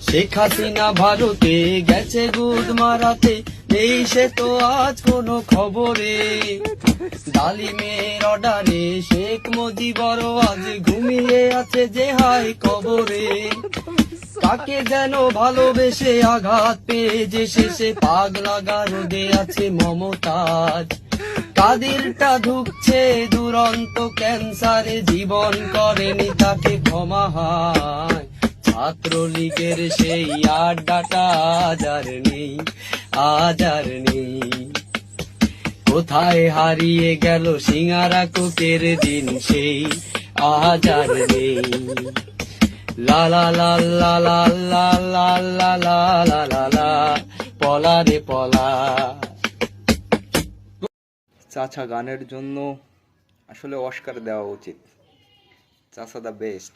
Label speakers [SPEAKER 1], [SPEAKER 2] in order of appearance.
[SPEAKER 1] শেখ হাসিনা ভারতে গেছে গুদ মারাতে, নেই সে তো আজ কোনো খবরে। ডালিমের অর্ডারে শেখ মুজিবর আজ ঘুমিয়ে আছে যে হাই কবরে। তাকে যেন ভালোবেসে আঘাত পেয়ে যে শেষে পাগলা গারদে আছে মমতাজ। কাদিরটা ঢুকছে দুরন্ত ক্যান্সারে, জীবন করেনি তাকে ক্ষমা হয়। ছাত্রলীগের সেই আড্ডাটা আজ আর নেই, আজ আর নেই। কোথায় হারিয়ে গেল সিঙ্গারা কোকের দিন সেই, আজ আর নেই। লা লা লা লা লা লা লা লা লা লা লা লা, পলা রে পলা। চাচা গানের জন্য আসলে অস্কার দেওয়া উচিত। চাচা দা বেস্ট।